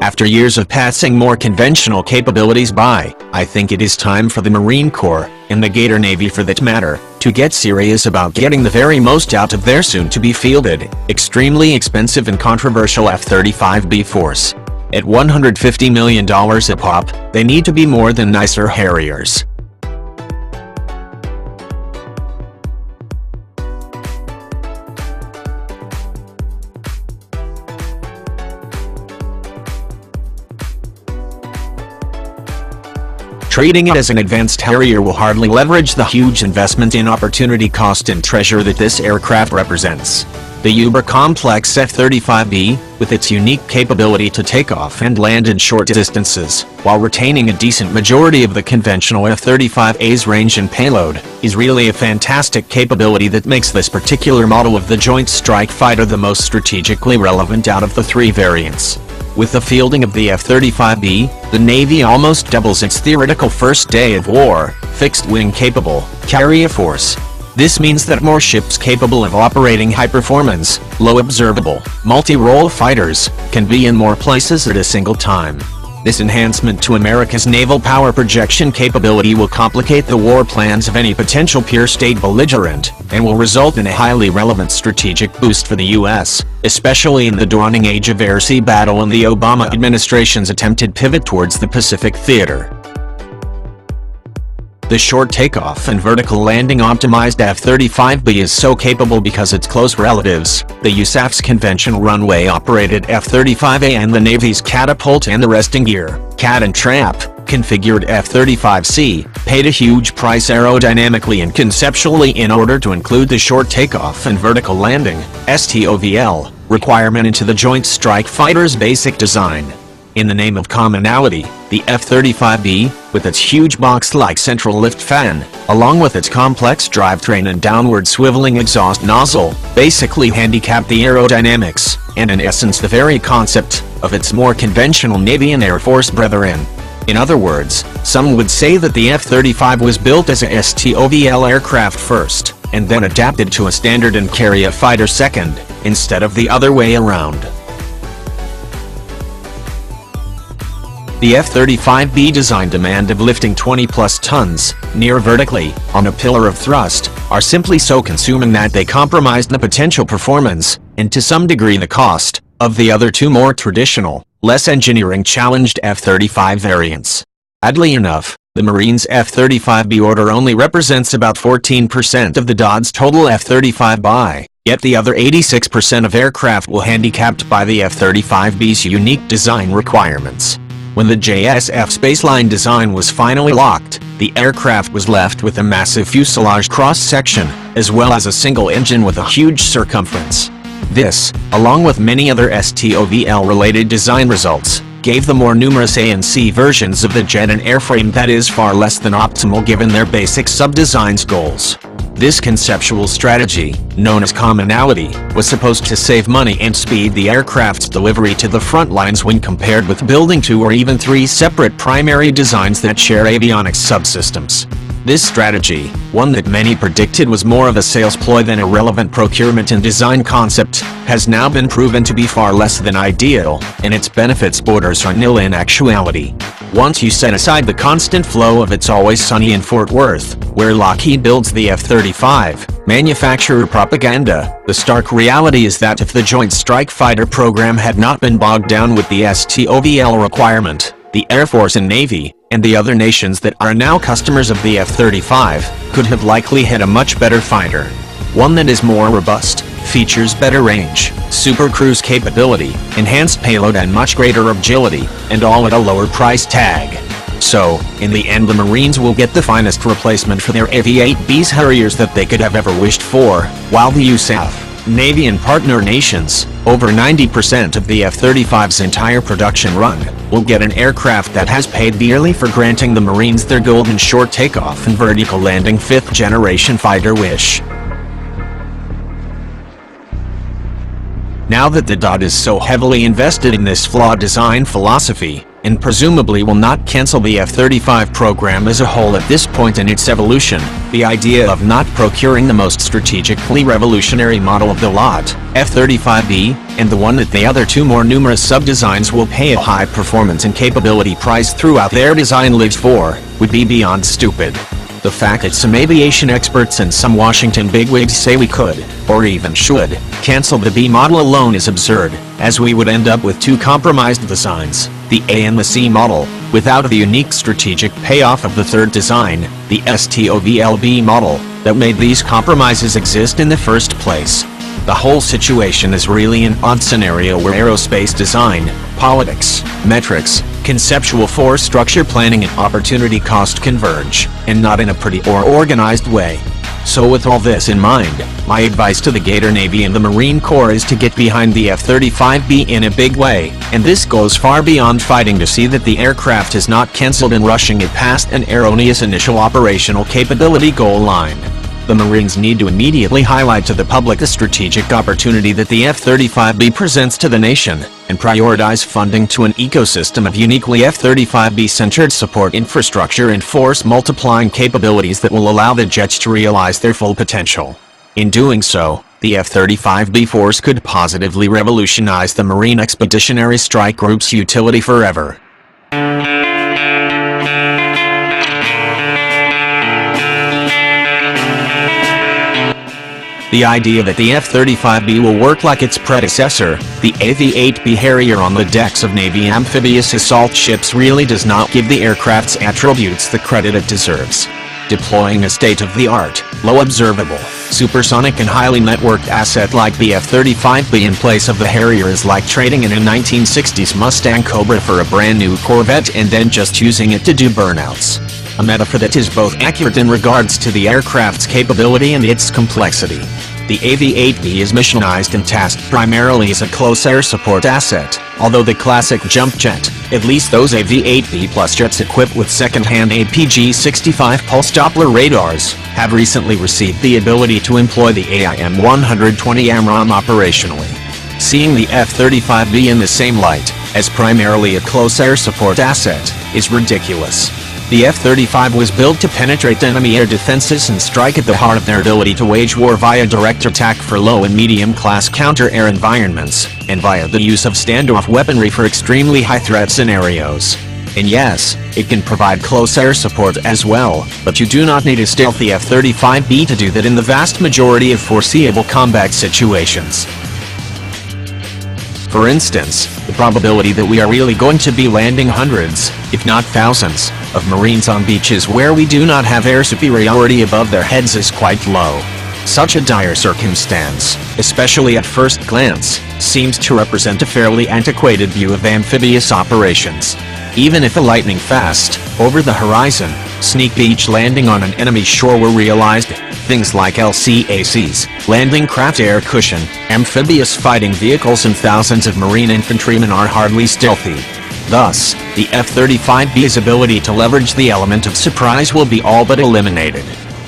After years of passing more conventional capabilities by, I think it is time for the Marine Corps, and the Gator Navy for that matter, to get serious about getting the very most out of their soon-to-be fielded, extremely expensive and controversial F-35B force. At $150 million a pop, they need to be more than nicer Harriers. Treating it as an advanced Harrier will hardly leverage the huge investment in opportunity cost and treasure that this aircraft represents. The uber-complex F-35B, with its unique capability to take off and land in short distances, while retaining a decent majority of the conventional F-35A's range and payload, is really a fantastic capability that makes this particular model of the Joint Strike Fighter the most strategically relevant out of the three variants. With the fielding of the F-35B, the Navy almost doubles its theoretical first day of war, fixed-wing capable, carrier force. This means that more ships capable of operating high-performance, low-observable, multi-role fighters can be in more places at a single time. This enhancement to America's naval power projection capability will complicate the war plans of any potential peer-state belligerent, and will result in a highly relevant strategic boost for the U.S., especially in the dawning age of air-sea battle and the Obama administration's attempted pivot towards the Pacific theater. The short takeoff and vertical landing optimized F-35B is so capable because its close relatives, the USAF's conventional runway-operated F-35A and the Navy's catapult and arresting gear, cat and trap, configured F-35C, paid a huge price aerodynamically and conceptually in order to include the short takeoff and vertical landing, STOVL, requirement into the Joint Strike Fighter's basic design. In the name of commonality, the F-35B, with its huge box-like central lift fan, along with its complex drivetrain and downward swiveling exhaust nozzle, basically handicap the aerodynamics, and in essence the very concept, of its more conventional Navy and Air Force brethren. In other words, some would say that the F-35 was built as a STOVL aircraft first, and then adapted to a standard and carry a fighter second, instead of the other way around. The F-35B design demand of lifting 20-plus tons, near vertically, on a pillar of thrust, are simply so consuming that they compromised the potential performance, and to some degree the cost, of the other two more traditional, less engineering-challenged F-35 variants. Oddly enough, the Marines' F-35B order only represents about 14% of the DoD's total F-35 buy, yet the other 86% of aircraft will handicapped by the F-35B's unique design requirements. When the JSF's baseline design was finally locked, the aircraft was left with a massive fuselage cross-section, as well as a single engine with a huge circumference. This, along with many other STOVL-related design results, gave the more numerous A&C versions of the jet an airframe that is far less than optimal given their basic sub-design's goals. This conceptual strategy, known as commonality, was supposed to save money and speed the aircraft's delivery to the front lines when compared with building 2 or even 3 separate primary designs that share avionics subsystems. This strategy, one that many predicted was more of a sales ploy than a relevant procurement and design concept, has now been proven to be far less than ideal, and its benefits borders on nil in actuality. Once you set aside the constant flow of It's Always Sunny in Fort Worth, where Lockheed builds the F-35, manufacturer propaganda, the stark reality is that if the Joint Strike Fighter program had not been bogged down with the STOVL requirement, the Air Force and Navy, and the other nations that are now customers of the F-35, could have likely had a much better fighter. One that is more robust, features better range, super cruise capability, enhanced payload and much greater agility, and all at a lower price tag. So, in the end the Marines will get the finest replacement for their AV-8B's Harriers that they could have ever wished for, while the USAF, Navy and partner nations, over 90% of the F-35's entire production run, will get an aircraft that has paid dearly for granting the Marines their golden short takeoff and vertical landing 5th-generation fighter wish. Now that the DoD is so heavily invested in this flawed design philosophy, and presumably will not cancel the F-35 program as a whole at this point in its evolution. The idea of not procuring the most strategically revolutionary model of the lot, F-35B, and the one that the other two more numerous sub-designs will pay a high performance and capability price throughout their design lives for, would be beyond stupid. The fact that some aviation experts and some Washington bigwigs say we could, or even should, cancel the B model alone is absurd, as we would end up with two compromised designs, the A and the C model, without the unique strategic payoff of the third design, the STOVL B model, that made these compromises exist in the first place. The whole situation is really an odd scenario where aerospace design, politics, metrics, conceptual force structure planning and opportunity cost converge, and not in a pretty or organized way. So with all this in mind, my advice to the Gator Navy and the Marine Corps is to get behind the F-35B in a big way, and this goes far beyond fighting to see that the aircraft is not cancelled and rushing it past an erroneous initial operational capability goal line. The Marines need to immediately highlight to the public the strategic opportunity that the F-35B presents to the nation, and prioritize funding to an ecosystem of uniquely F-35B-centered support infrastructure and force-multiplying capabilities that will allow the jets to realize their full potential. In doing so, the F-35B force could positively revolutionize the Marine Expeditionary Strike Group's utility forever. The idea that the F-35B will work like its predecessor, the AV-8B Harrier on the decks of Navy amphibious assault ships really does not give the aircraft's attributes the credit it deserves. Deploying a state-of-the-art, low-observable, supersonic and highly networked asset like the F-35B in place of the Harrier is like trading in a 1960s Mustang Cobra for a brand new Corvette and then just using it to do burnouts. A metaphor that is both accurate in regards to the aircraft's capability and its complexity. The AV-8B is missionized and tasked primarily as a close air support asset, although the classic jump jet, at least those AV-8B plus jets equipped with second-hand APG-65 pulse Doppler radars, have recently received the ability to employ the AIM-120 AMRAAM operationally. Seeing the F-35B in the same light, as primarily a close air support asset, is ridiculous. The F-35 was built to penetrate enemy air defenses and strike at the heart of their ability to wage war via direct attack for low and medium-class counter-air environments, and via the use of standoff weaponry for extremely high-threat scenarios. And yes, it can provide close air support as well, but you do not need a stealthy F-35B to do that in the vast majority of foreseeable combat situations. For instance, the probability that we are really going to be landing hundreds, if not thousands, of Marines on beaches where we do not have air superiority above their heads is quite low. Such a dire circumstance, especially at first glance, seems to represent a fairly antiquated view of amphibious operations. Even if a lightning-fast, over-the-horizon, sneak beach landing on an enemy shore were realized, things like LCACs, landing craft air cushion, amphibious fighting vehicles and thousands of Marine infantrymen are hardly stealthy. Thus, the F-35B's ability to leverage the element of surprise will be all but eliminated.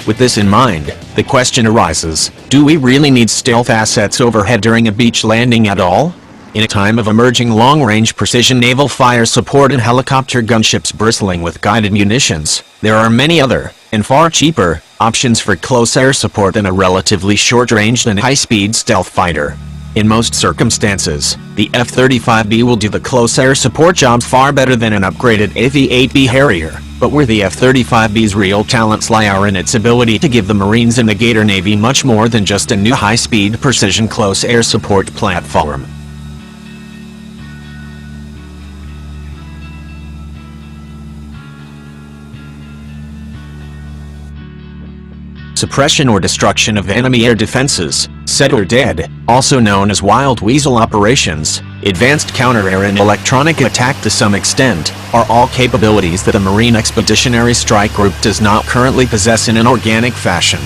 With this in mind, the question arises, do we really need stealth assets overhead during a beach landing at all? In a time of emerging long-range precision naval fire support and helicopter gunships bristling with guided munitions, there are many other, and far cheaper, options for close air support than a relatively short-range and high-speed stealth fighter. In most circumstances, the F-35B will do the close air support job far better than an upgraded AV-8B Harrier, but where the F-35B's real talents lie are in its ability to give the Marines and the Gator Navy much more than just a new high-speed precision close air support platform. Suppression or destruction of enemy air defenses, set or dead, also known as wild weasel operations, advanced counter-air and electronic attack to some extent, are all capabilities that the Marine Expeditionary Strike Group does not currently possess in an organic fashion.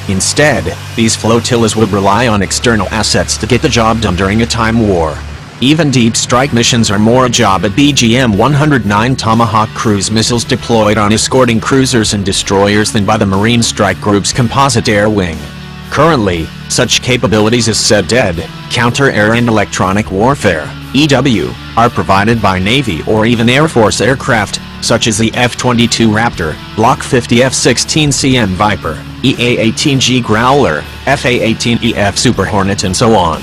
Instead, these flotillas would rely on external assets to get the job done during a time war. Even deep strike missions are more a job at BGM-109 Tomahawk cruise missiles deployed on escorting cruisers and destroyers than by the Marine Strike Group's composite air wing. Currently, such capabilities as SED, counter-air and electronic warfare, EW, are provided by Navy or even Air Force aircraft, such as the F-22 Raptor, Block 50 F-16CM Viper, EA-18G Growler, FA-18EF Super Hornet and so on.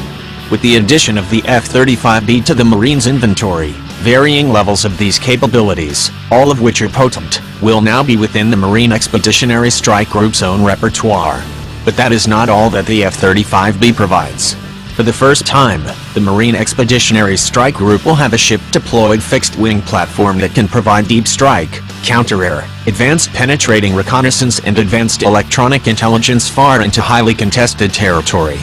With the addition of the F-35B to the Marines' inventory, varying levels of these capabilities, all of which are potent, will now be within the Marine Expeditionary Strike Group's own repertoire. But that is not all that the F-35B provides. For the first time, the Marine Expeditionary Strike Group will have a ship-deployed fixed-wing platform that can provide deep strike, counter-air, advanced penetrating reconnaissance and advanced electronic intelligence far into highly contested territory.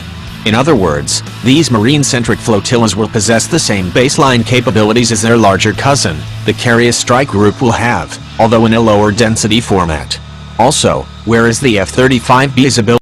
In other words, these Marine-centric flotillas will possess the same baseline capabilities as their larger cousin, the Carrier Strike Group will have, although in a lower density format. Also, whereas the F-35B's ability